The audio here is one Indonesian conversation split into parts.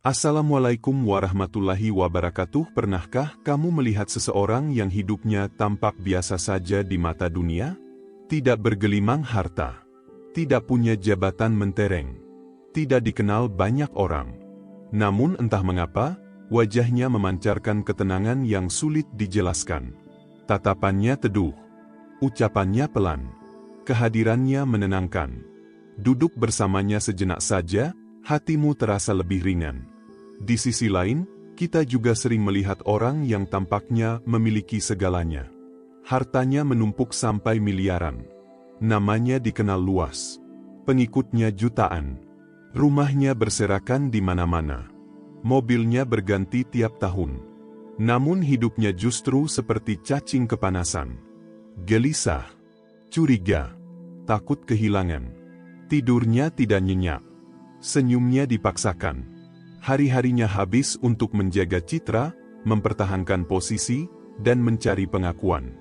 Assalamualaikum warahmatullahi wabarakatuh. Pernahkah kamu melihat seseorang yang hidupnya tampak biasa saja di mata dunia? Tidak bergelimang harta, tidak punya jabatan mentereng, tidak dikenal banyak orang. Namun entah mengapa, wajahnya memancarkan ketenangan yang sulit dijelaskan. Tatapannya teduh, ucapannya pelan, kehadirannya menenangkan. Duduk bersamanya sejenak saja, hatimu terasa lebih ringan. Di sisi lain, kita juga sering melihat orang yang tampaknya memiliki segalanya. Hartanya menumpuk sampai miliaran. Namanya dikenal luas. Pengikutnya jutaan. Rumahnya berserakan di mana-mana. Mobilnya berganti tiap tahun. Namun hidupnya justru seperti cacing kepanasan. Gelisah, curiga, takut kehilangan. Tidurnya tidak nyenyak. Senyumnya dipaksakan. Hari-harinya habis untuk menjaga citra, mempertahankan posisi, dan mencari pengakuan.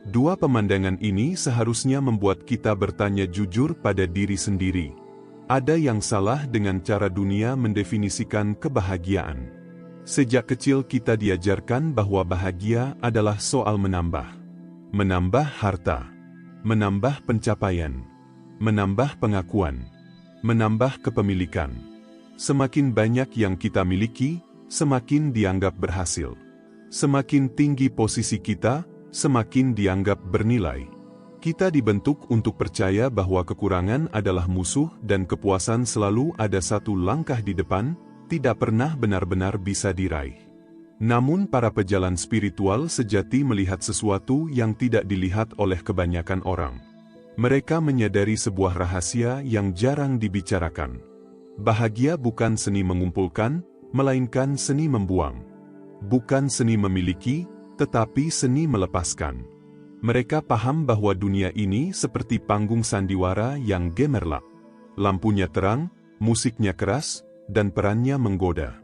Dua pemandangan ini seharusnya membuat kita bertanya jujur pada diri sendiri. Ada yang salah dengan cara dunia mendefinisikan kebahagiaan. Sejak kecil kita diajarkan bahwa bahagia adalah soal menambah. Menambah harta, menambah pencapaian, menambah pengakuan, menambah kepemilikan. Semakin banyak yang kita miliki, semakin dianggap berhasil. Semakin tinggi posisi kita, semakin dianggap bernilai. Kita dibentuk untuk percaya bahwa kekurangan adalah musuh dan kepuasan selalu ada satu langkah di depan, tidak pernah benar-benar bisa diraih. Namun para pejalan spiritual sejati melihat sesuatu yang tidak dilihat oleh kebanyakan orang. Mereka menyadari sebuah rahasia yang jarang dibicarakan. Bahagia bukan seni mengumpulkan, melainkan seni membuang. Bukan seni memiliki, tetapi seni melepaskan. Mereka paham bahwa dunia ini seperti panggung sandiwara yang gemerlap. Lampunya terang, musiknya keras, dan perannya menggoda.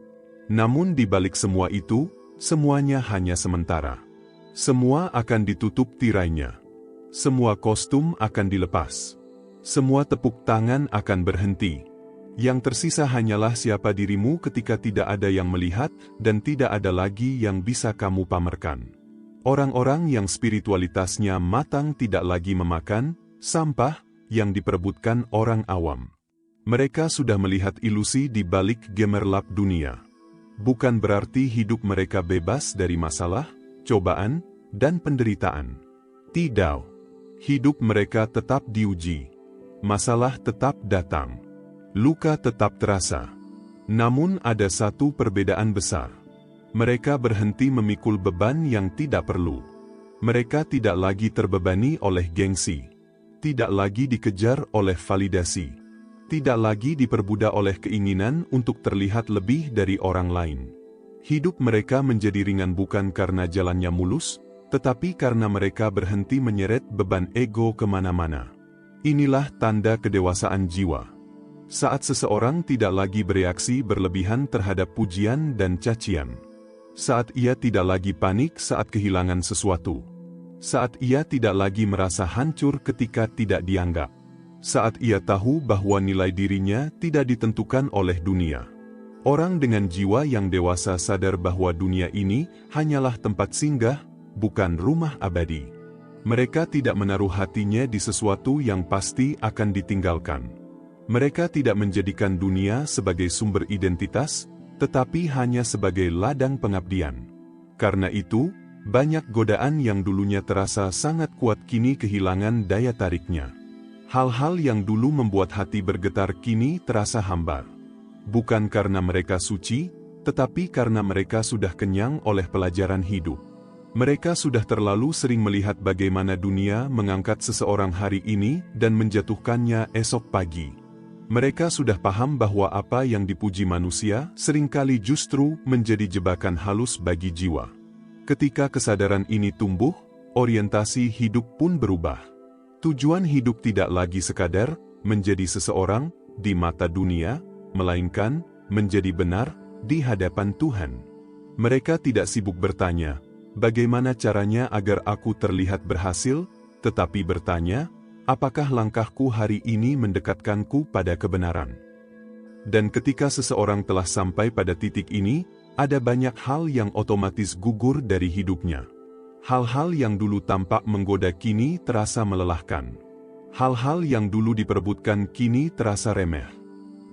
Namun di balik semua itu, semuanya hanya sementara. Semua akan ditutup tirainya. Semua kostum akan dilepas. Semua tepuk tangan akan berhenti. Yang tersisa hanyalah siapa dirimu ketika tidak ada yang melihat dan tidak ada lagi yang bisa kamu pamerkan. Orang-orang yang spiritualitasnya matang tidak lagi memakan sampah yang diperebutkan orang awam. Mereka sudah melihat ilusi di balik gemerlap dunia. Bukan berarti hidup mereka bebas dari masalah, cobaan, dan penderitaan. Tidak. Hidup mereka tetap diuji. Masalah tetap datang. Luka tetap terasa. Namun ada satu perbedaan besar. Mereka berhenti memikul beban yang tidak perlu. Mereka tidak lagi terbebani oleh gengsi. Tidak lagi dikejar oleh validasi. Tidak lagi diperbudak oleh keinginan untuk terlihat lebih dari orang lain. Hidup mereka menjadi ringan bukan karena jalannya mulus, tetapi karena mereka berhenti menyeret beban ego kemana-mana. Inilah tanda kedewasaan jiwa. Saat seseorang tidak lagi bereaksi berlebihan terhadap pujian dan cacian. Saat ia tidak lagi panik saat kehilangan sesuatu. Saat ia tidak lagi merasa hancur ketika tidak dianggap. Saat ia tahu bahwa nilai dirinya tidak ditentukan oleh dunia. Orang dengan jiwa yang dewasa sadar bahwa dunia ini hanyalah tempat singgah, bukan rumah abadi. Mereka tidak menaruh hatinya di sesuatu yang pasti akan ditinggalkan. Mereka tidak menjadikan dunia sebagai sumber identitas, tetapi hanya sebagai ladang pengabdian. Karena itu, banyak godaan yang dulunya terasa sangat kuat kini kehilangan daya tariknya. Hal-hal yang dulu membuat hati bergetar kini terasa hambar. Bukan karena mereka suci, tetapi karena mereka sudah kenyang oleh pelajaran hidup. Mereka sudah terlalu sering melihat bagaimana dunia mengangkat seseorang hari ini dan menjatuhkannya esok pagi. Mereka sudah paham bahwa apa yang dipuji manusia seringkali justru menjadi jebakan halus bagi jiwa. Ketika kesadaran ini tumbuh, orientasi hidup pun berubah. Tujuan hidup tidak lagi sekadar menjadi seseorang di mata dunia, melainkan menjadi benar di hadapan Tuhan. Mereka tidak sibuk bertanya, bagaimana caranya agar aku terlihat berhasil, tetapi bertanya, apakah langkahku hari ini mendekatkanku pada kebenaran? Dan ketika seseorang telah sampai pada titik ini, ada banyak hal yang otomatis gugur dari hidupnya. Hal-hal yang dulu tampak menggoda kini terasa melelahkan. Hal-hal yang dulu diperebutkan kini terasa remeh.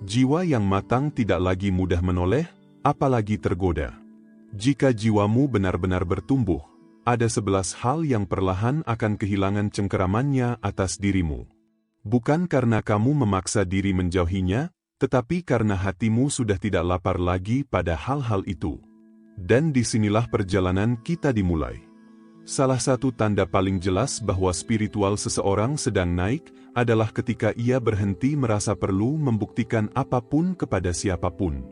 Jiwa yang matang tidak lagi mudah menoleh, apalagi tergoda. Jika jiwamu benar-benar bertumbuh, ada 11 hal yang perlahan akan kehilangan cengkeramannya atas dirimu. Bukan karena kamu memaksa diri menjauhinya, tetapi karena hatimu sudah tidak lapar lagi pada hal-hal itu. Dan disinilah perjalanan kita dimulai. Salah satu tanda paling jelas bahwa spiritual seseorang sedang naik adalah ketika ia berhenti merasa perlu membuktikan apapun kepada siapapun.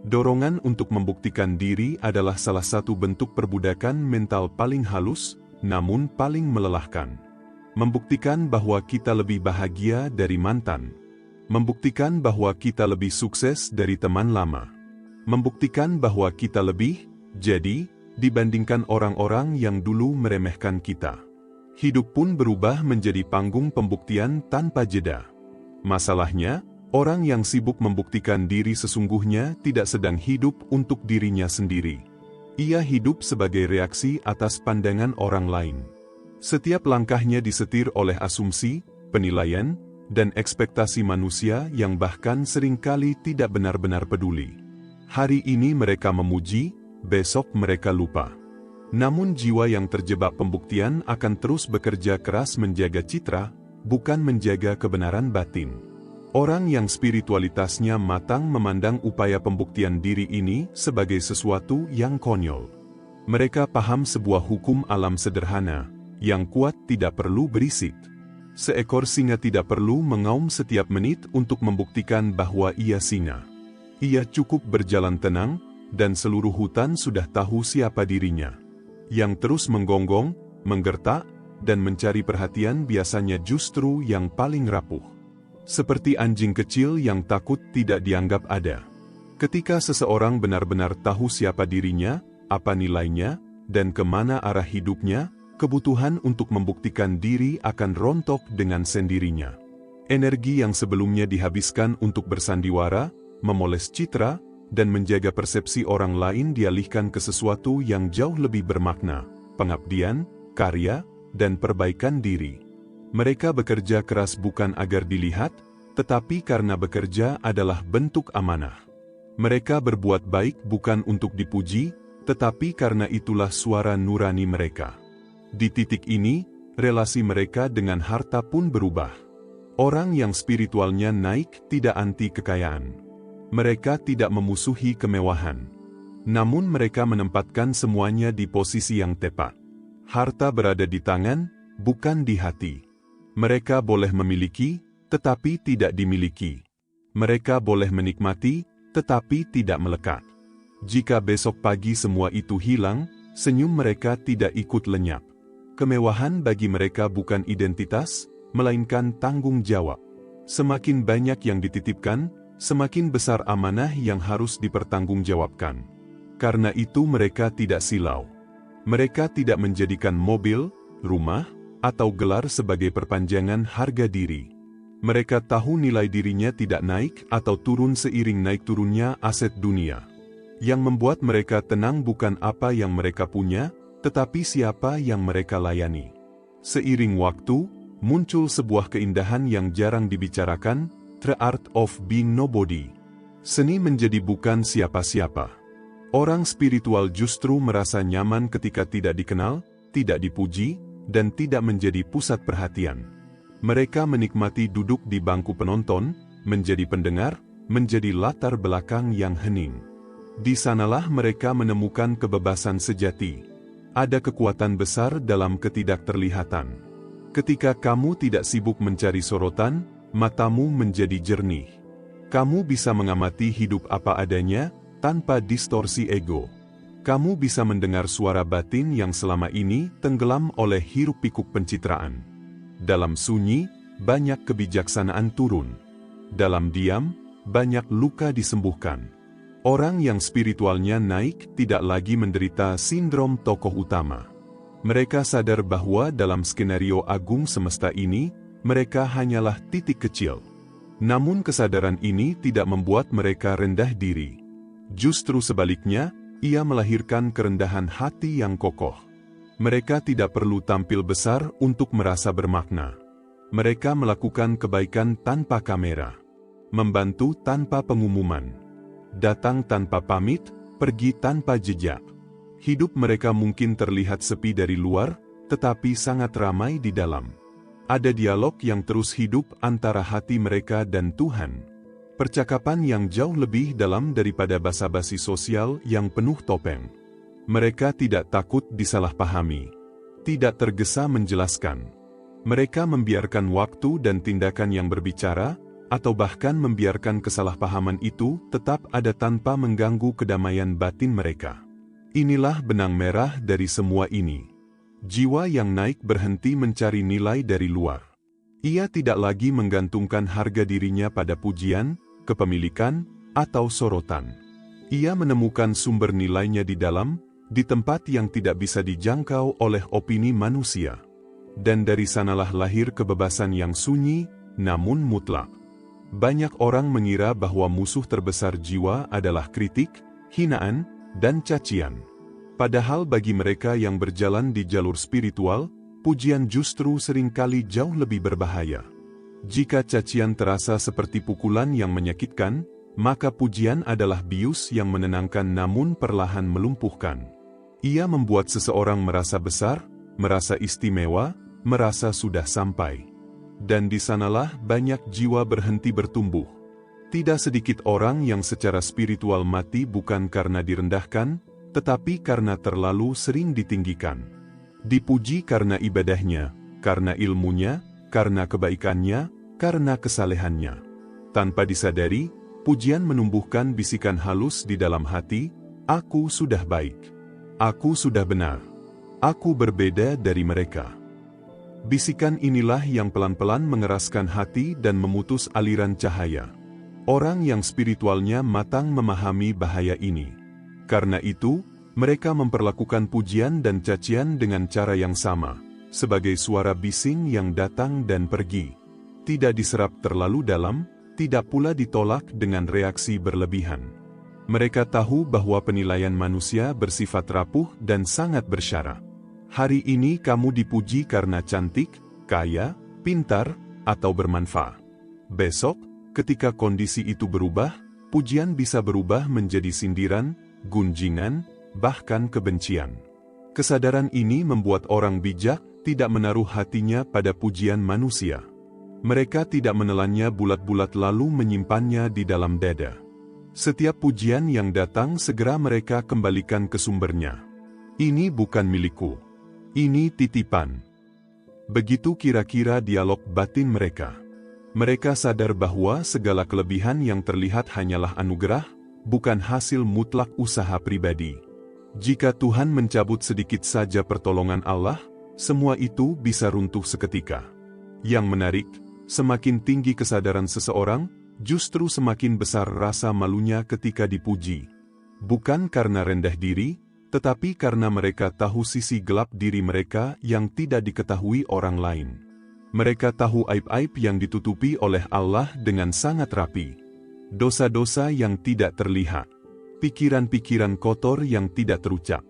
Dorongan untuk membuktikan diri adalah salah satu bentuk perbudakan mental paling halus, namun paling melelahkan. Membuktikan bahwa kita lebih bahagia dari mantan. Membuktikan bahwa kita lebih sukses dari teman lama. Membuktikan bahwa kita lebih jadi dibandingkan orang-orang yang dulu meremehkan kita. Hidup pun berubah menjadi panggung pembuktian tanpa jeda. Masalahnya, orang yang sibuk membuktikan diri sesungguhnya tidak sedang hidup untuk dirinya sendiri. Ia hidup sebagai reaksi atas pandangan orang lain. Setiap langkahnya disetir oleh asumsi, penilaian, dan ekspektasi manusia yang bahkan seringkali tidak benar-benar peduli. Hari ini mereka memuji, besok mereka lupa. Namun jiwa yang terjebak pembuktian akan terus bekerja keras menjaga citra, bukan menjaga kebenaran batin. Orang yang spiritualitasnya matang memandang upaya pembuktian diri ini sebagai sesuatu yang konyol. Mereka paham sebuah hukum alam sederhana, yang kuat tidak perlu berisik. Seekor singa tidak perlu mengaum setiap menit untuk membuktikan bahwa ia singa. Ia cukup berjalan tenang, dan seluruh hutan sudah tahu siapa dirinya. Yang terus menggonggong, menggertak, dan mencari perhatian biasanya justru yang paling rapuh. Seperti anjing kecil yang takut tidak dianggap ada. Ketika seseorang benar-benar tahu siapa dirinya, apa nilainya, dan kemana arah hidupnya, kebutuhan untuk membuktikan diri akan rontok dengan sendirinya. Energi yang sebelumnya dihabiskan untuk bersandiwara, memoles citra, dan menjaga persepsi orang lain dialihkan ke sesuatu yang jauh lebih bermakna, pengabdian, karya, dan perbaikan diri. Mereka bekerja keras bukan agar dilihat, tetapi karena bekerja adalah bentuk amanah. Mereka berbuat baik bukan untuk dipuji, tetapi karena itulah suara nurani mereka. Di titik ini, relasi mereka dengan harta pun berubah. Orang yang spiritualnya naik tidak anti kekayaan. Mereka tidak memusuhi kemewahan. Namun mereka menempatkan semuanya di posisi yang tepat. Harta berada di tangan, bukan di hati. Mereka boleh memiliki, tetapi tidak dimiliki. Mereka boleh menikmati, tetapi tidak melekat. Jika besok pagi semua itu hilang, senyum mereka tidak ikut lenyap. Kemewahan bagi mereka bukan identitas, melainkan tanggung jawab. Semakin banyak yang dititipkan, semakin besar amanah yang harus dipertanggungjawabkan. Karena itu mereka tidak silau. Mereka tidak menjadikan mobil, rumah, atau gelar sebagai perpanjangan harga diri. Mereka tahu nilai dirinya tidak naik atau turun seiring naik turunnya aset dunia. Yang membuat mereka tenang bukan apa yang mereka punya, tetapi siapa yang mereka layani. Seiring waktu, muncul sebuah keindahan yang jarang dibicarakan, The Art of Being Nobody. Seni menjadi bukan siapa-siapa. Orang spiritual justru merasa nyaman ketika tidak dikenal, tidak dipuji, dan tidak menjadi pusat perhatian. Mereka menikmati duduk di bangku penonton, menjadi pendengar, menjadi latar belakang yang hening. Di sanalah mereka menemukan kebebasan sejati. Ada kekuatan besar dalam ketidakterlihatan. Ketika kamu tidak sibuk mencari sorotan, matamu menjadi jernih. Kamu bisa mengamati hidup apa adanya, tanpa distorsi ego. Kamu bisa mendengar suara batin yang selama ini tenggelam oleh hiruk-pikuk pencitraan. Dalam sunyi, banyak kebijaksanaan turun. Dalam diam, banyak luka disembuhkan. Orang yang spiritualnya naik tidak lagi menderita sindrom tokoh utama. Mereka sadar bahwa dalam skenario agung semesta ini, mereka hanyalah titik kecil. Namun kesadaran ini tidak membuat mereka rendah diri. Justru sebaliknya, ia melahirkan kerendahan hati yang kokoh. Mereka tidak perlu tampil besar untuk merasa bermakna. Mereka melakukan kebaikan tanpa kamera, membantu tanpa pengumuman, datang tanpa pamit, pergi tanpa jejak. Hidup mereka mungkin terlihat sepi dari luar, tetapi sangat ramai di dalam. Ada dialog yang terus hidup antara hati mereka dan Tuhan. Percakapan yang jauh lebih dalam daripada basa-basi sosial yang penuh topeng. Mereka tidak takut disalahpahami, tidak tergesa menjelaskan. Mereka membiarkan waktu dan tindakan yang berbicara, atau bahkan membiarkan kesalahpahaman itu tetap ada tanpa mengganggu kedamaian batin mereka. Inilah benang merah dari semua ini. Jiwa yang naik berhenti mencari nilai dari luar. Ia tidak lagi menggantungkan harga dirinya pada pujian, kepemilikan, atau sorotan. Ia menemukan sumber nilainya di dalam, di tempat yang tidak bisa dijangkau oleh opini manusia. Dan dari sanalah lahir kebebasan yang sunyi, namun mutlak. Banyak orang mengira bahwa musuh terbesar jiwa adalah kritik, hinaan, dan cacian. Padahal bagi mereka yang berjalan di jalur spiritual, pujian justru seringkali jauh lebih berbahaya. Jika cacian terasa seperti pukulan yang menyakitkan, maka pujian adalah bius yang menenangkan namun perlahan melumpuhkan. Ia membuat seseorang merasa besar, merasa istimewa, merasa sudah sampai. Dan di sanalah banyak jiwa berhenti bertumbuh. Tidak sedikit orang yang secara spiritual mati bukan karena direndahkan, tetapi karena terlalu sering ditinggikan. Dipuji karena ibadahnya, karena ilmunya, karena kebaikannya, karena kesalehannya. Tanpa disadari, pujian menumbuhkan bisikan halus di dalam hati, "Aku sudah baik. Aku sudah benar. Aku berbeda dari mereka." Bisikan inilah yang pelan-pelan mengeraskan hati dan memutus aliran cahaya. Orang yang spiritualnya matang memahami bahaya ini. Karena itu, mereka memperlakukan pujian dan cacian dengan cara yang sama, sebagai suara bising yang datang dan pergi. Tidak diserap terlalu dalam, tidak pula ditolak dengan reaksi berlebihan. Mereka tahu bahwa penilaian manusia bersifat rapuh dan sangat bersyarat. Hari ini kamu dipuji karena cantik, kaya, pintar, atau bermanfaat. Besok, ketika kondisi itu berubah, pujian bisa berubah menjadi sindiran, gunjingan, bahkan kebencian. Kesadaran ini membuat orang bijak tidak menaruh hatinya pada pujian manusia. Mereka tidak menelannya bulat-bulat lalu menyimpannya di dalam dada. Setiap pujian yang datang segera mereka kembalikan ke sumbernya. "Ini bukan milikku. Ini titipan." Begitu kira-kira dialog batin mereka. Mereka sadar bahwa segala kelebihan yang terlihat hanyalah anugerah, bukan hasil mutlak usaha pribadi. Jika Tuhan mencabut sedikit saja pertolongan Allah, semua itu bisa runtuh seketika. Yang menarik, semakin tinggi kesadaran seseorang, justru semakin besar rasa malunya ketika dipuji. Bukan karena rendah diri, tetapi karena mereka tahu sisi gelap diri mereka yang tidak diketahui orang lain. Mereka tahu aib-aib yang ditutupi oleh Allah dengan sangat rapi. Dosa-dosa yang tidak terlihat. Pikiran-pikiran kotor yang tidak terucap.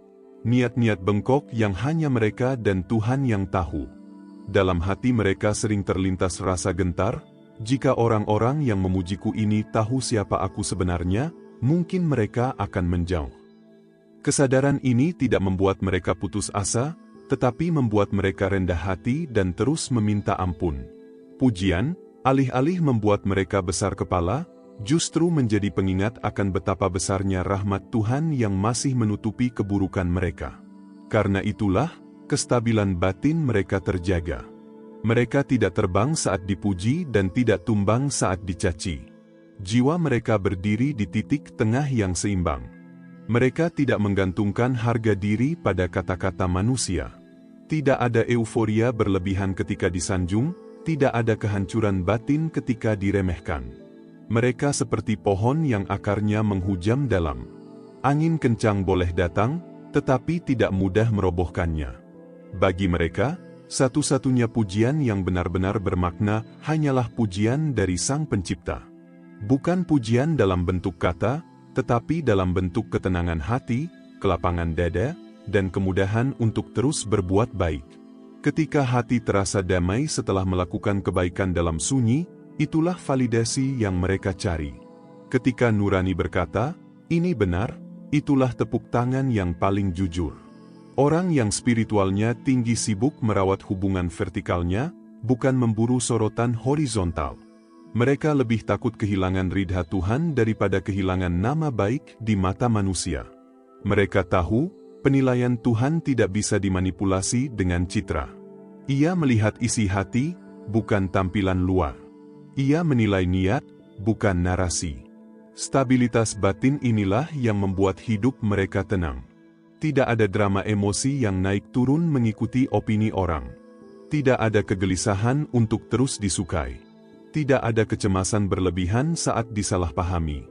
Niat-niat bengkok yang hanya mereka dan Tuhan yang tahu. Dalam hati mereka sering terlintas rasa gentar, jika orang-orang yang memujiku ini tahu siapa aku sebenarnya, mungkin mereka akan menjauh. Kesadaran ini tidak membuat mereka putus asa, tetapi membuat mereka rendah hati dan terus meminta ampun. Pujian, alih-alih membuat mereka besar kepala, justru menjadi pengingat akan betapa besarnya rahmat Tuhan yang masih menutupi keburukan mereka. Karena itulah, kestabilan batin mereka terjaga. Mereka tidak terbang saat dipuji dan tidak tumbang saat dicaci. Jiwa mereka berdiri di titik tengah yang seimbang. Mereka tidak menggantungkan harga diri pada kata-kata manusia. Tidak ada euforia berlebihan ketika disanjung, tidak ada kehancuran batin ketika diremehkan. Mereka seperti pohon yang akarnya menghujam dalam. Angin kencang boleh datang, tetapi tidak mudah merobohkannya. Bagi mereka, Satu-satunya pujian yang benar-benar bermakna hanyalah pujian dari Sang Pencipta. Bukan pujian dalam bentuk kata, tetapi dalam bentuk ketenangan hati, kelapangan dada, dan kemudahan untuk terus berbuat baik. Ketika hati terasa damai setelah melakukan kebaikan dalam sunyi, itulah validasi yang mereka cari. Ketika nurani berkata, "Ini benar," itulah tepuk tangan yang paling jujur. Orang yang spiritualnya tinggi sibuk merawat hubungan vertikalnya, bukan memburu sorotan horizontal. Mereka lebih takut kehilangan ridha Tuhan daripada kehilangan nama baik di mata manusia. Mereka tahu, penilaian Tuhan tidak bisa dimanipulasi dengan citra. Ia melihat isi hati, bukan tampilan luar. Ia menilai niat, bukan narasi. Stabilitas batin inilah yang membuat hidup mereka tenang. Tidak ada drama emosi yang naik turun mengikuti opini orang. Tidak ada kegelisahan untuk terus disukai. Tidak ada kecemasan berlebihan saat disalahpahami.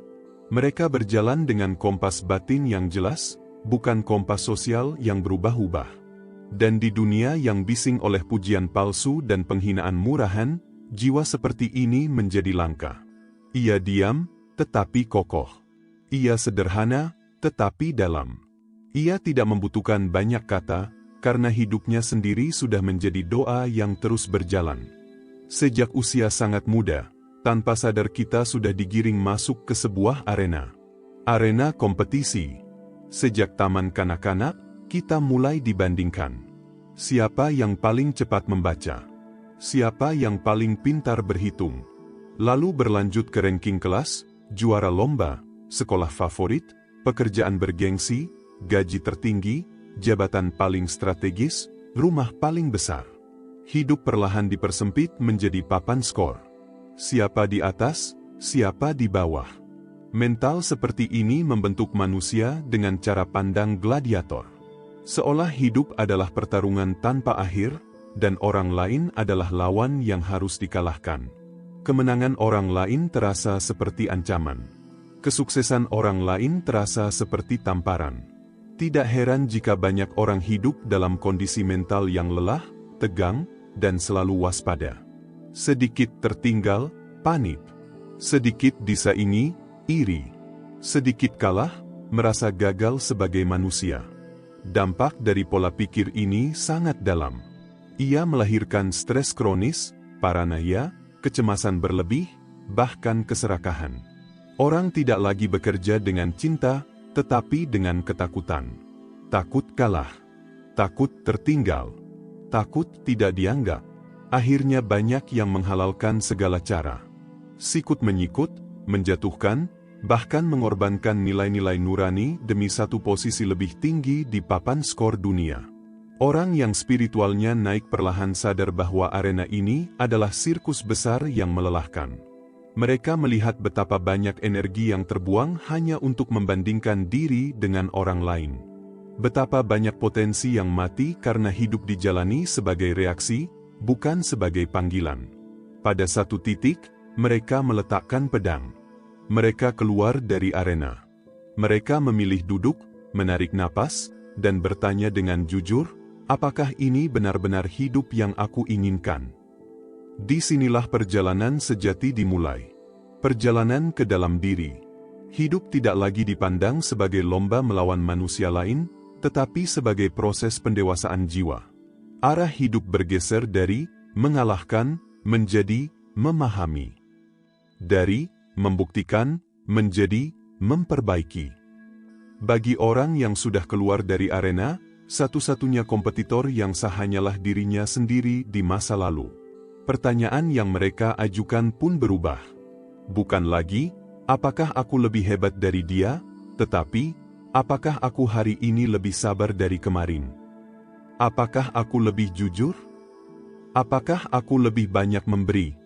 Mereka berjalan dengan kompas batin yang jelas, bukan kompas sosial yang berubah-ubah. Dan di dunia yang bising oleh pujian palsu dan penghinaan murahan, jiwa seperti ini menjadi langka. Ia diam, tetapi kokoh. Ia sederhana, tetapi dalam. Ia tidak membutuhkan banyak kata, karena hidupnya sendiri sudah menjadi doa yang terus berjalan. Sejak usia sangat muda, tanpa sadar kita sudah digiring masuk ke sebuah arena. Arena kompetisi. Sejak taman kanak-kanak, kita mulai dibandingkan. Siapa yang paling cepat membaca? Siapa yang paling pintar berhitung? Lalu berlanjut ke ranking kelas, juara lomba, sekolah favorit, pekerjaan bergengsi, gaji tertinggi, jabatan paling strategis, rumah paling besar. Hidup perlahan dipersempit menjadi papan skor. Siapa di atas, siapa di bawah. Mental seperti ini membentuk manusia dengan cara pandang gladiator. Seolah hidup adalah pertarungan tanpa akhir, dan orang lain adalah lawan yang harus dikalahkan. Kemenangan orang lain terasa seperti ancaman. Kesuksesan orang lain terasa seperti tamparan. Tidak heran jika banyak orang hidup dalam kondisi mental yang lelah, tegang, dan selalu waspada. Sedikit tertinggal, panik. Sedikit disaingi, iri. Sedikit kalah, merasa gagal sebagai manusia. Dampak dari pola pikir ini sangat dalam. Ia melahirkan stres kronis, paranoia, kecemasan berlebih, bahkan keserakahan. Orang tidak lagi bekerja dengan cinta, tetapi dengan ketakutan. Takut kalah. Takut tertinggal. Takut tidak dianggap. Akhirnya banyak yang menghalalkan segala cara. Sikut menyikut, menjatuhkan, bahkan mengorbankan nilai-nilai nurani demi satu posisi lebih tinggi di papan skor dunia. Orang yang spiritualnya naik perlahan sadar bahwa arena ini adalah sirkus besar yang melelahkan. Mereka melihat betapa banyak energi yang terbuang hanya untuk membandingkan diri dengan orang lain. Betapa banyak potensi yang mati karena hidup dijalani sebagai reaksi, bukan sebagai panggilan. Pada satu titik, mereka meletakkan pedang. Mereka keluar dari arena. Mereka memilih duduk, menarik napas, dan bertanya dengan jujur, apakah ini benar-benar hidup yang aku inginkan? Disinilah perjalanan sejati dimulai. Perjalanan ke dalam diri. Hidup tidak lagi dipandang sebagai lomba melawan manusia lain, tetapi sebagai proses pendewasaan jiwa. Arah hidup bergeser dari mengalahkan menjadi memahami. Dari membuktikan menjadi memperbaiki. Bagi orang yang sudah keluar dari arena, satu-satunya kompetitor yang sah hanyalah dirinya sendiri di masa lalu. Pertanyaan yang mereka ajukan pun berubah. Bukan lagi, apakah aku lebih hebat dari dia, tetapi, apakah aku hari ini lebih sabar dari kemarin? Apakah aku lebih jujur? Apakah aku lebih banyak memberi?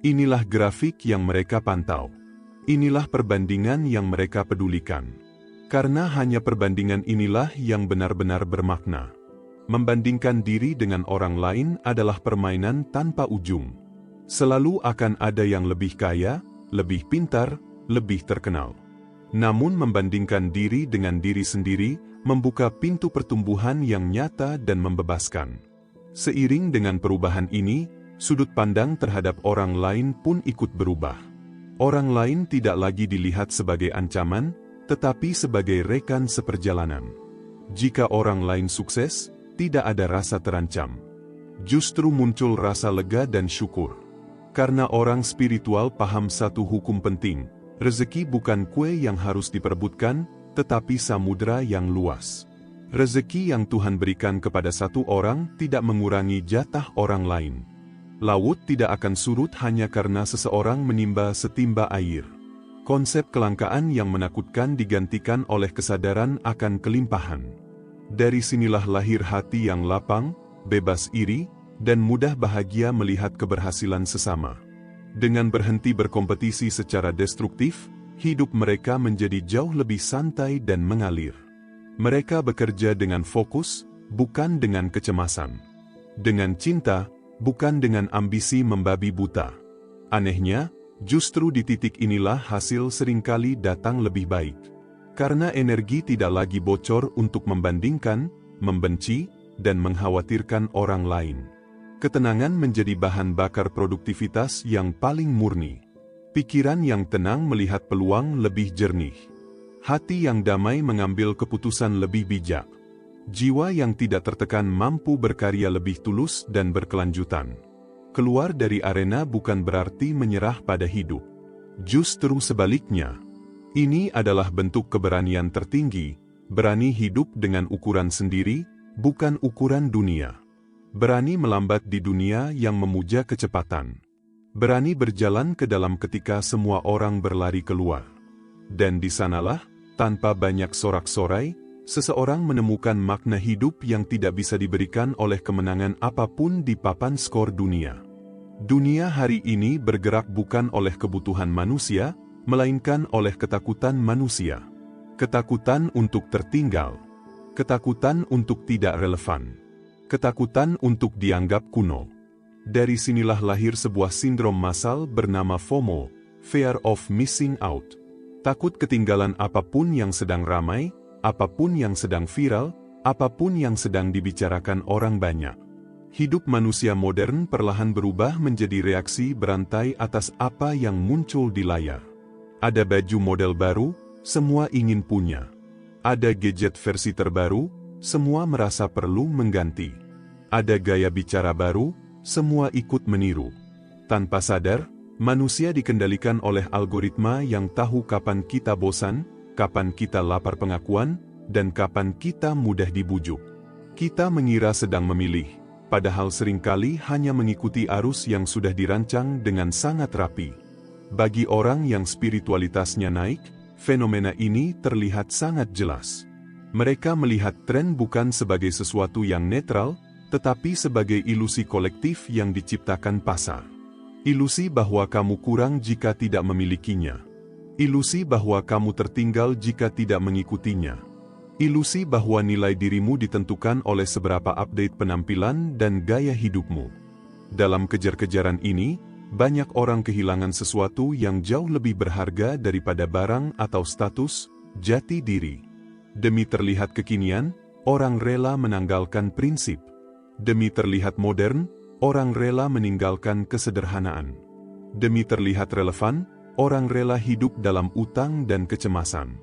Inilah grafik yang mereka pantau. Inilah perbandingan yang mereka pedulikan. Karena hanya perbandingan inilah yang benar-benar bermakna. Membandingkan diri dengan orang lain adalah permainan tanpa ujung. Selalu akan ada yang lebih kaya, lebih pintar, lebih terkenal. Namun membandingkan diri dengan diri sendiri membuka pintu pertumbuhan yang nyata dan membebaskan. Seiring dengan perubahan ini, sudut pandang terhadap orang lain pun ikut berubah. Orang lain tidak lagi dilihat sebagai ancaman, tetapi sebagai rekan seperjalanan. Jika orang lain sukses, tidak ada rasa terancam. Justru muncul rasa lega dan syukur. Karena orang spiritual paham satu hukum penting, rezeki bukan kue yang harus diperebutkan, tetapi samudera yang luas. Rezeki yang Tuhan berikan kepada satu orang tidak mengurangi jatah orang lain. Laut tidak akan surut hanya karena seseorang menimba setimba air. Konsep kelangkaan yang menakutkan digantikan oleh kesadaran akan kelimpahan. Dari sinilah lahir hati yang lapang, bebas iri, dan mudah bahagia melihat keberhasilan sesama. Dengan berhenti berkompetisi secara destruktif, hidup mereka menjadi jauh lebih santai dan mengalir. Mereka bekerja dengan fokus, bukan dengan kecemasan. Dengan cinta, bukan dengan ambisi membabi buta. Anehnya, justru di titik inilah hasil seringkali datang lebih baik. Karena energi tidak lagi bocor untuk membandingkan, membenci, dan mengkhawatirkan orang lain. Ketenangan menjadi bahan bakar produktivitas yang paling murni. Pikiran yang tenang melihat peluang lebih jernih. Hati yang damai mengambil keputusan lebih bijak. Jiwa yang tidak tertekan mampu berkarya lebih tulus dan berkelanjutan. Keluar dari arena bukan berarti menyerah pada hidup. Justru sebaliknya. Ini adalah bentuk keberanian tertinggi, berani hidup dengan ukuran sendiri, bukan ukuran dunia. Berani melambat di dunia yang memuja kecepatan. Berani berjalan ke dalam ketika semua orang berlari keluar. Dan di sanalah, tanpa banyak sorak-sorai, seseorang menemukan makna hidup yang tidak bisa diberikan oleh kemenangan apapun di papan skor dunia. Dunia hari ini bergerak bukan oleh kebutuhan manusia, melainkan oleh ketakutan manusia. Ketakutan untuk tertinggal. Ketakutan untuk tidak relevan. Ketakutan untuk dianggap kuno. Dari sinilah lahir sebuah sindrom massal bernama FOMO, Fear of Missing Out. Takut ketinggalan apapun yang sedang ramai, apapun yang sedang viral, apapun yang sedang dibicarakan orang banyak. Hidup manusia modern perlahan berubah menjadi reaksi berantai atas apa yang muncul di layar. Ada baju model baru, semua ingin punya. Ada gadget versi terbaru, semua merasa perlu mengganti. Ada gaya bicara baru, semua ikut meniru. Tanpa sadar, manusia dikendalikan oleh algoritma yang tahu kapan kita bosan, kapan kita lapar pengakuan, dan kapan kita mudah dibujuk. Kita mengira sedang memilih, padahal seringkali hanya mengikuti arus yang sudah dirancang dengan sangat rapi. Bagi orang yang spiritualitasnya naik, fenomena ini terlihat sangat jelas. Mereka melihat tren bukan sebagai sesuatu yang netral, tetapi sebagai ilusi kolektif yang diciptakan pasar. Ilusi bahwa kamu kurang jika tidak memilikinya. Ilusi bahwa kamu tertinggal jika tidak mengikutinya. Ilusi bahwa nilai dirimu ditentukan oleh seberapa update penampilan dan gaya hidupmu. Dalam kejar-kejaran ini, banyak orang kehilangan sesuatu yang jauh lebih berharga daripada barang atau status, jati diri. Demi terlihat kekinian, orang rela menanggalkan prinsip. Demi terlihat modern, orang rela meninggalkan kesederhanaan. Demi terlihat relevan, orang rela hidup dalam utang dan kecemasan.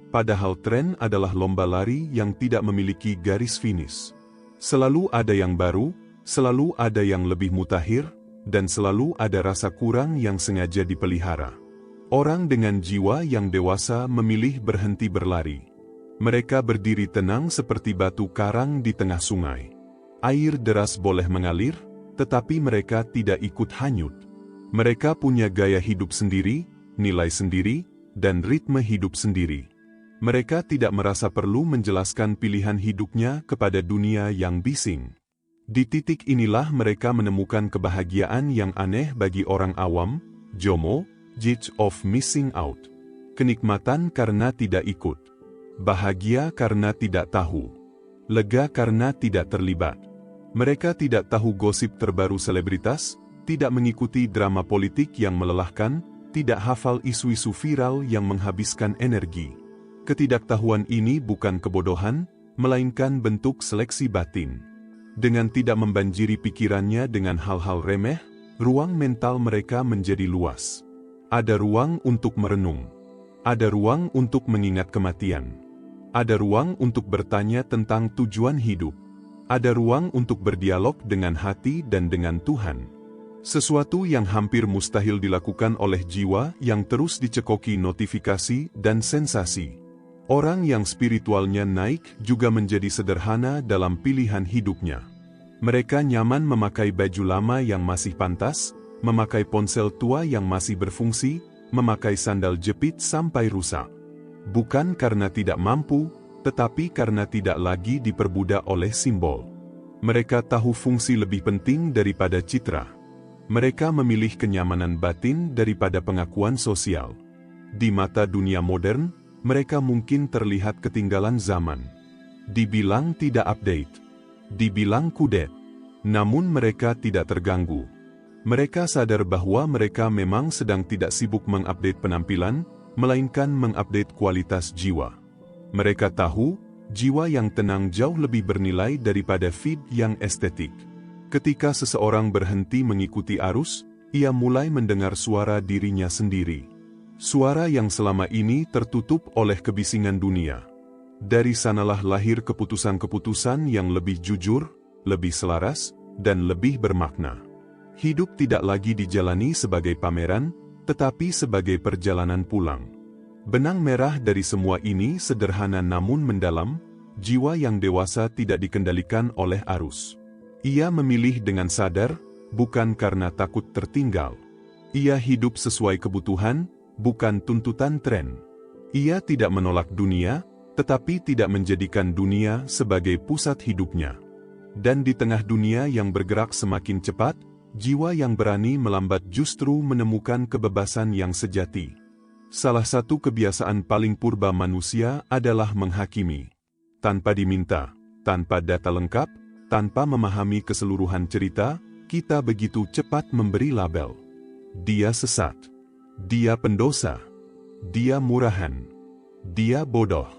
Padahal tren adalah lomba lari yang tidak memiliki garis finish. Selalu ada yang baru, selalu ada yang lebih mutakhir, dan selalu ada rasa kurang yang sengaja dipelihara. Orang dengan jiwa yang dewasa memilih berhenti berlari. Mereka berdiri tenang seperti batu karang di tengah sungai. Air deras boleh mengalir, tetapi mereka tidak ikut hanyut. Mereka punya gaya hidup sendiri, nilai sendiri, dan ritme hidup sendiri. Mereka tidak merasa perlu menjelaskan pilihan hidupnya kepada dunia yang bising. Di titik inilah mereka menemukan kebahagiaan yang aneh bagi orang awam, JOMO, Fear of Missing Out. Kenikmatan karena tidak ikut. Bahagia karena tidak tahu. Lega karena tidak terlibat. Mereka tidak tahu gosip terbaru selebritas, tidak mengikuti drama politik yang melelahkan, tidak hafal isu-isu viral yang menghabiskan energi. Ketidaktahuan ini bukan kebodohan, melainkan bentuk seleksi batin. Dengan tidak membanjiri pikirannya dengan hal-hal remeh, ruang mental mereka menjadi luas. Ada ruang untuk merenung. Ada ruang untuk mengingat kematian. Ada ruang untuk bertanya tentang tujuan hidup. Ada ruang untuk berdialog dengan hati dan dengan Tuhan. Sesuatu yang hampir mustahil dilakukan oleh jiwa yang terus dicekoki notifikasi dan sensasi. Orang yang spiritualnya naik juga menjadi sederhana dalam pilihan hidupnya. Mereka nyaman memakai baju lama yang masih pantas, memakai ponsel tua yang masih berfungsi, memakai sandal jepit sampai rusak. Bukan karena tidak mampu, tetapi karena tidak lagi diperbudak oleh simbol. Mereka tahu fungsi lebih penting daripada citra. Mereka memilih kenyamanan batin daripada pengakuan sosial. Di mata dunia modern, mereka mungkin terlihat ketinggalan zaman. Dibilang tidak update. Dibilang kudet. Namun mereka tidak terganggu. Mereka sadar bahwa mereka memang sedang tidak sibuk mengupdate penampilan, melainkan mengupdate kualitas jiwa. Mereka tahu, jiwa yang tenang jauh lebih bernilai daripada feed yang estetik. Ketika seseorang berhenti mengikuti arus, ia mulai mendengar suara dirinya sendiri. Suara yang selama ini tertutup oleh kebisingan dunia. Dari sanalah lahir keputusan-keputusan yang lebih jujur, lebih selaras, dan lebih bermakna. Hidup tidak lagi dijalani sebagai pameran, tetapi sebagai perjalanan pulang. Benang merah dari semua ini sederhana namun mendalam, jiwa yang dewasa tidak dikendalikan oleh arus. Ia memilih dengan sadar, bukan karena takut tertinggal. Ia hidup sesuai kebutuhan, bukan tuntutan tren. Ia tidak menolak dunia, tetapi tidak menjadikan dunia sebagai pusat hidupnya. Dan di tengah dunia yang bergerak semakin cepat, jiwa yang berani melambat justru menemukan kebebasan yang sejati. Salah satu kebiasaan paling purba manusia adalah menghakimi. Tanpa diminta, tanpa data lengkap, tanpa memahami keseluruhan cerita, kita begitu cepat memberi label. Dia sesat. Dia pendosa. Dia murahan. Dia bodoh.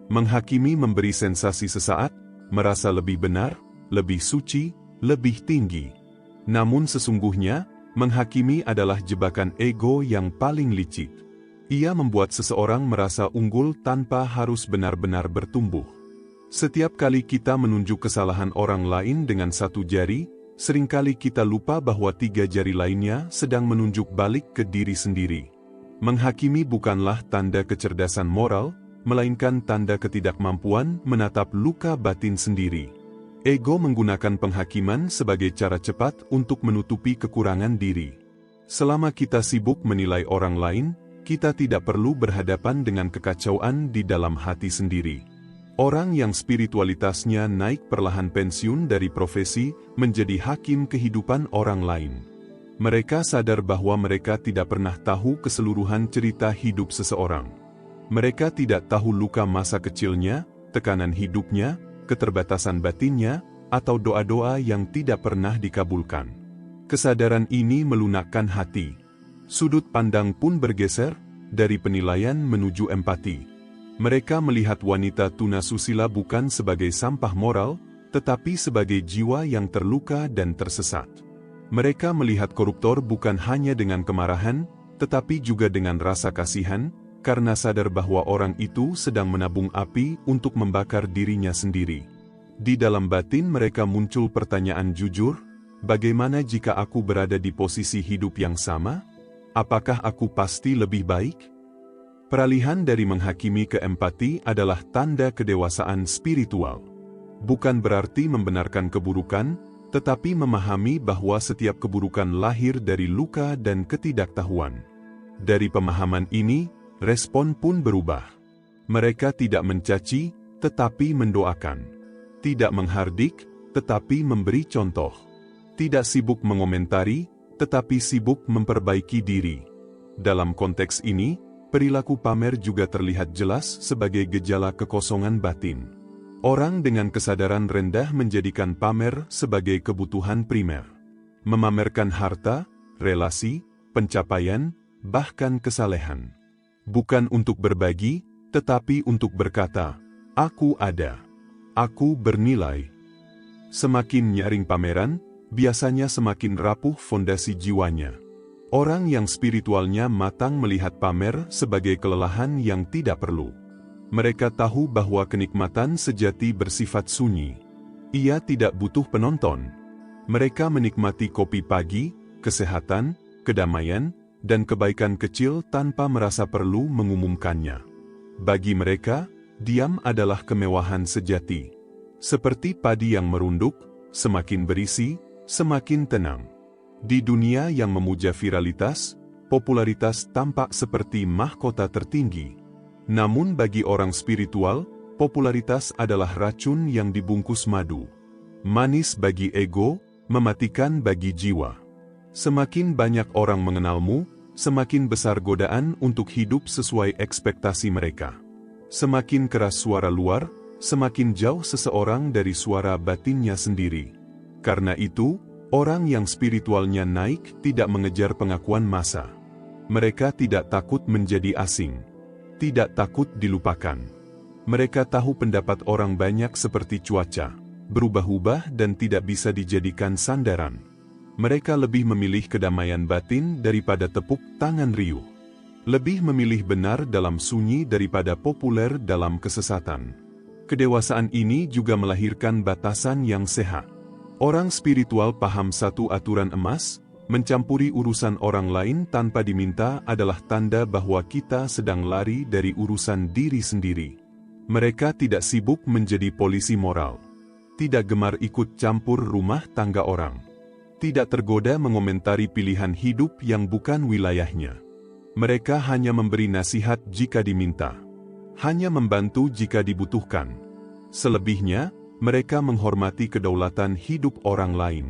Menghakimi memberi sensasi sesaat, merasa lebih benar, lebih suci, lebih tinggi. Namun sesungguhnya, menghakimi adalah jebakan ego yang paling licik. Ia membuat seseorang merasa unggul tanpa harus benar-benar bertumbuh. Setiap kali kita menunjuk kesalahan orang lain dengan satu jari, seringkali kita lupa bahwa 3 jari lainnya sedang menunjuk balik ke diri sendiri. Menghakimi bukanlah tanda kecerdasan moral, melainkan tanda ketidakmampuan menatap luka batin sendiri. Ego menggunakan penghakiman sebagai cara cepat untuk menutupi kekurangan diri. Selama kita sibuk menilai orang lain, kita tidak perlu berhadapan dengan kekacauan di dalam hati sendiri. Orang yang spiritualitasnya naik perlahan pensiun dari profesi menjadi hakim kehidupan orang lain. Mereka sadar bahwa mereka tidak pernah tahu keseluruhan cerita hidup seseorang. Mereka tidak tahu luka masa kecilnya, tekanan hidupnya, keterbatasan batinnya, atau doa-doa yang tidak pernah dikabulkan. Kesadaran ini melunakkan hati. Sudut pandang pun bergeser, dari penilaian menuju empati. Mereka melihat wanita tunasusila bukan sebagai sampah moral, tetapi sebagai jiwa yang terluka dan tersesat. Mereka melihat koruptor bukan hanya dengan kemarahan, tetapi juga dengan rasa kasihan, karena sadar bahwa orang itu sedang menabung api untuk membakar dirinya sendiri. Di dalam batin mereka muncul pertanyaan jujur, bagaimana jika aku berada di posisi hidup yang sama? Apakah aku pasti lebih baik? Peralihan dari menghakimi ke empati adalah tanda kedewasaan spiritual. Bukan berarti membenarkan keburukan, tetapi memahami bahwa setiap keburukan lahir dari luka dan ketidaktahuan. Dari pemahaman ini, respon pun berubah. Mereka tidak mencaci, tetapi mendoakan. Tidak menghardik, tetapi memberi contoh. Tidak sibuk mengomentari, tetapi sibuk memperbaiki diri. Dalam konteks ini, perilaku pamer juga terlihat jelas sebagai gejala kekosongan batin. Orang dengan kesadaran rendah menjadikan pamer sebagai kebutuhan primer. Memamerkan harta, relasi, pencapaian, bahkan kesalehan. Bukan untuk berbagi, tetapi untuk berkata, "Aku ada. Aku bernilai." Semakin nyaring pameran, biasanya semakin rapuh fondasi jiwanya. Orang yang spiritualnya matang melihat pamer sebagai kelelahan yang tidak perlu. Mereka tahu bahwa kenikmatan sejati bersifat sunyi. Ia tidak butuh penonton. Mereka menikmati kopi pagi, kesehatan, kedamaian, dan kebaikan kecil tanpa merasa perlu mengumumkannya. Bagi mereka, diam adalah kemewahan sejati. Seperti padi yang merunduk, semakin berisi, semakin tenang. Di dunia yang memuja viralitas, popularitas tampak seperti mahkota tertinggi. Namun bagi orang spiritual, popularitas adalah racun yang dibungkus madu. Manis bagi ego, mematikan bagi jiwa. Semakin banyak orang mengenalmu, semakin besar godaan untuk hidup sesuai ekspektasi mereka. Semakin keras suara luar, semakin jauh seseorang dari suara batinnya sendiri. Karena itu, orang yang spiritualnya naik tidak mengejar pengakuan massa. Mereka tidak takut menjadi asing. Tidak takut dilupakan. Mereka tahu pendapat orang banyak seperti cuaca, berubah-ubah dan tidak bisa dijadikan sandaran. Mereka lebih memilih kedamaian batin daripada tepuk tangan riuh. Lebih memilih benar dalam sunyi daripada populer dalam kesesatan. Kedewasaan ini juga melahirkan batasan yang sehat. Orang spiritual paham satu aturan emas, mencampuri urusan orang lain tanpa diminta adalah tanda bahwa kita sedang lari dari urusan diri sendiri. Mereka tidak sibuk menjadi polisi moral. Tidak gemar ikut campur rumah tangga orang. Tidak tergoda mengomentari pilihan hidup yang bukan wilayahnya. Mereka hanya memberi nasihat jika diminta. Hanya membantu jika dibutuhkan. Selebihnya, mereka menghormati kedaulatan hidup orang lain.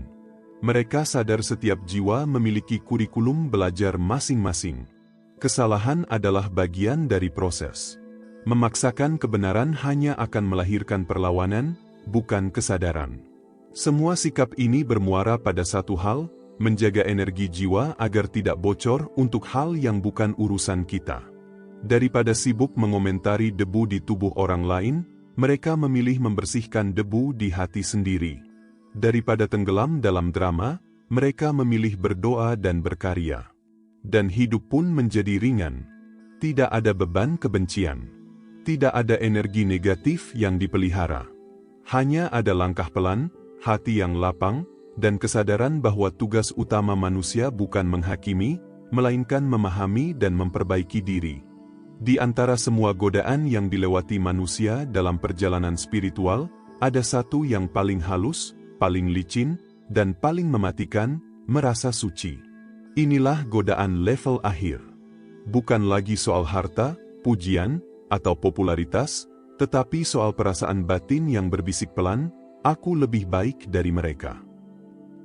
Mereka sadar setiap jiwa memiliki kurikulum belajar masing-masing. Kesalahan adalah bagian dari proses. Memaksakan kebenaran hanya akan melahirkan perlawanan, bukan kesadaran. Semua sikap ini bermuara pada satu hal, menjaga energi jiwa agar tidak bocor untuk hal yang bukan urusan kita. Daripada sibuk mengomentari debu di tubuh orang lain, mereka memilih membersihkan debu di hati sendiri. Daripada tenggelam dalam drama, mereka memilih berdoa dan berkarya. Dan hidup pun menjadi ringan. Tidak ada beban kebencian. Tidak ada energi negatif yang dipelihara. Hanya ada langkah pelan, hati yang lapang, dan kesadaran bahwa tugas utama manusia bukan menghakimi, melainkan memahami dan memperbaiki diri. Di antara semua godaan yang dilewati manusia dalam perjalanan spiritual, ada satu yang paling halus, paling licin, dan paling mematikan, merasa suci. Inilah godaan level akhir. Bukan lagi soal harta, pujian, atau popularitas, tetapi soal perasaan batin yang berbisik pelan, aku lebih baik dari mereka.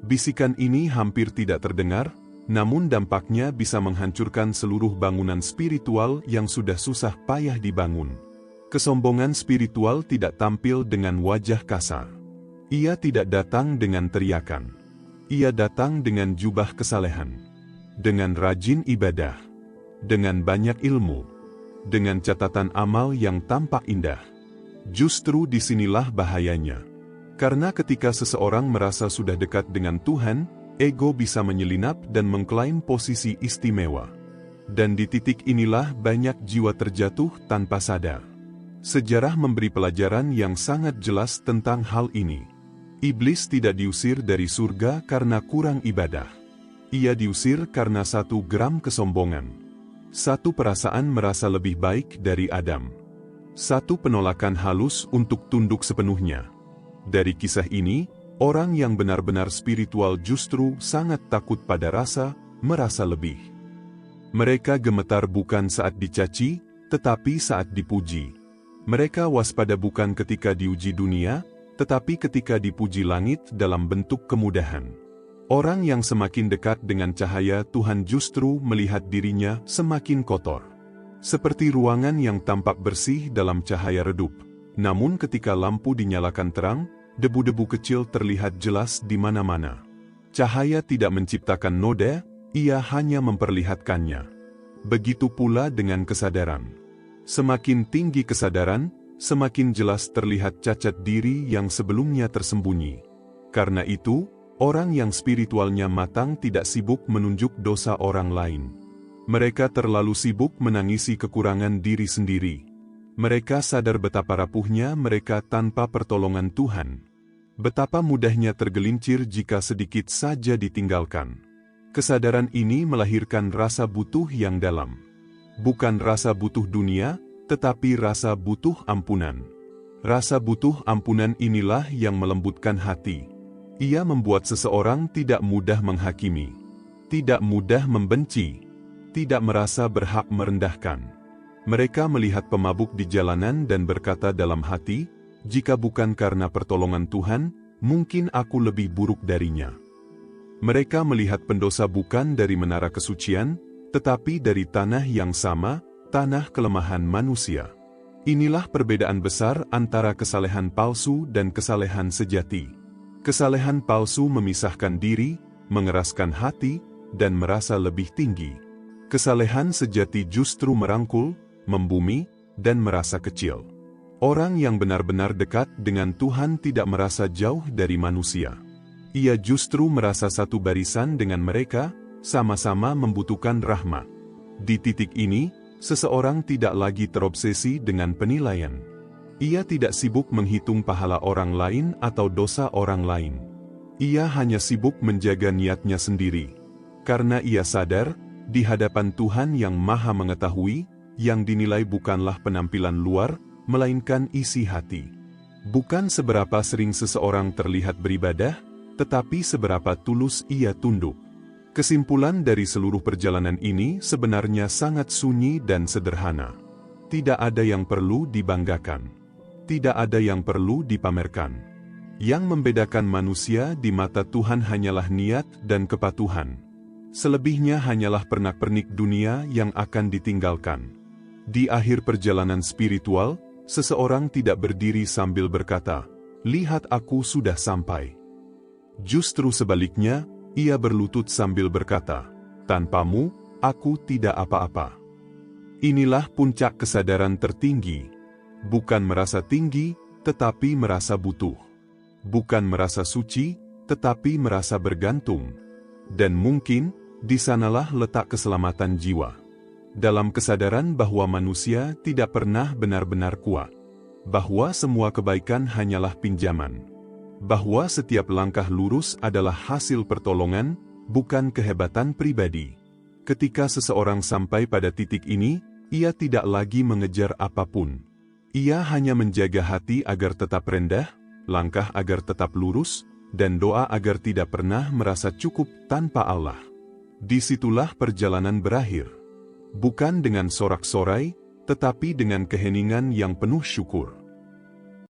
Bisikan ini hampir tidak terdengar, namun dampaknya bisa menghancurkan seluruh bangunan spiritual yang sudah susah payah dibangun. Kesombongan spiritual tidak tampil dengan wajah kasar. Ia tidak datang dengan teriakan. Ia datang dengan jubah kesalehan. Dengan rajin ibadah. Dengan banyak ilmu. Dengan catatan amal yang tampak indah. Justru disinilah bahayanya. Karena ketika seseorang merasa sudah dekat dengan Tuhan, ego bisa menyelinap dan mengklaim posisi istimewa. Dan di titik inilah banyak jiwa terjatuh tanpa sadar. Sejarah memberi pelajaran yang sangat jelas tentang hal ini. Iblis tidak diusir dari surga karena kurang ibadah. Ia diusir karena 1 gram kesombongan. 1 perasaan merasa lebih baik dari Adam. 1 penolakan halus untuk tunduk sepenuhnya. Dari kisah ini, orang yang benar-benar spiritual justru sangat takut pada rasa, merasa lebih. Mereka gemetar bukan saat dicaci, tetapi saat dipuji. Mereka waspada bukan ketika diuji dunia, tetapi ketika dipuji langit dalam bentuk kemudahan. Orang yang semakin dekat dengan cahaya Tuhan justru melihat dirinya semakin kotor. Seperti ruangan yang tampak bersih dalam cahaya redup. Namun ketika lampu dinyalakan terang, debu-debu kecil terlihat jelas di mana-mana. Cahaya tidak menciptakan noda, ia hanya memperlihatkannya. Begitu pula dengan kesadaran. Semakin tinggi kesadaran, semakin jelas terlihat cacat diri yang sebelumnya tersembunyi. Karena itu, orang yang spiritualnya matang tidak sibuk menunjuk dosa orang lain. Mereka terlalu sibuk menangisi kekurangan diri sendiri. Mereka sadar betapa rapuhnya mereka tanpa pertolongan Tuhan. Betapa mudahnya tergelincir jika sedikit saja ditinggalkan. Kesadaran ini melahirkan rasa butuh yang dalam. Bukan rasa butuh dunia, tetapi rasa butuh ampunan. Rasa butuh ampunan inilah yang melembutkan hati. Ia membuat seseorang tidak mudah menghakimi, tidak mudah membenci, tidak merasa berhak merendahkan. Mereka melihat pemabuk di jalanan dan berkata dalam hati, "Jika bukan karena pertolongan Tuhan, mungkin aku lebih buruk darinya." Mereka melihat pendosa bukan dari menara kesucian, tetapi dari tanah yang sama, tanah kelemahan manusia. Inilah perbedaan besar antara kesalehan palsu dan kesalehan sejati. Kesalehan palsu memisahkan diri, mengeraskan hati, dan merasa lebih tinggi. Kesalehan sejati justru merangkul, membumi, dan merasa kecil. Orang yang benar-benar dekat dengan Tuhan tidak merasa jauh dari manusia. Ia justru merasa satu barisan dengan mereka, sama-sama membutuhkan rahmat. Di titik ini, seseorang tidak lagi terobsesi dengan penilaian. Ia tidak sibuk menghitung pahala orang lain atau dosa orang lain. Ia hanya sibuk menjaga niatnya sendiri. Karena ia sadar, di hadapan Tuhan yang Maha Mengetahui, yang dinilai bukanlah penampilan luar, melainkan isi hati. Bukan seberapa sering seseorang terlihat beribadah, tetapi seberapa tulus ia tunduk. Kesimpulan dari seluruh perjalanan ini sebenarnya sangat sunyi dan sederhana. Tidak ada yang perlu dibanggakan. Tidak ada yang perlu dipamerkan. Yang membedakan manusia di mata Tuhan hanyalah niat dan kepatuhan. Selebihnya hanyalah pernak-pernik dunia yang akan ditinggalkan. Di akhir perjalanan spiritual, seseorang tidak berdiri sambil berkata, "Lihat aku sudah sampai." Justru sebaliknya, ia berlutut sambil berkata, "Tanpamu, aku tidak apa-apa." Inilah puncak kesadaran tertinggi. Bukan merasa tinggi, tetapi merasa butuh. Bukan merasa suci, tetapi merasa bergantung. Dan mungkin, di sanalah letak keselamatan jiwa. Dalam kesadaran bahwa manusia tidak pernah benar-benar kuat. Bahwa semua kebaikan hanyalah pinjaman. Bahwa setiap langkah lurus adalah hasil pertolongan, bukan kehebatan pribadi. Ketika seseorang sampai pada titik ini, ia tidak lagi mengejar apapun. Ia hanya menjaga hati agar tetap rendah, langkah agar tetap lurus, dan doa agar tidak pernah merasa cukup tanpa Allah. Disitulah perjalanan berakhir. Bukan dengan sorak-sorai, tetapi dengan keheningan yang penuh syukur.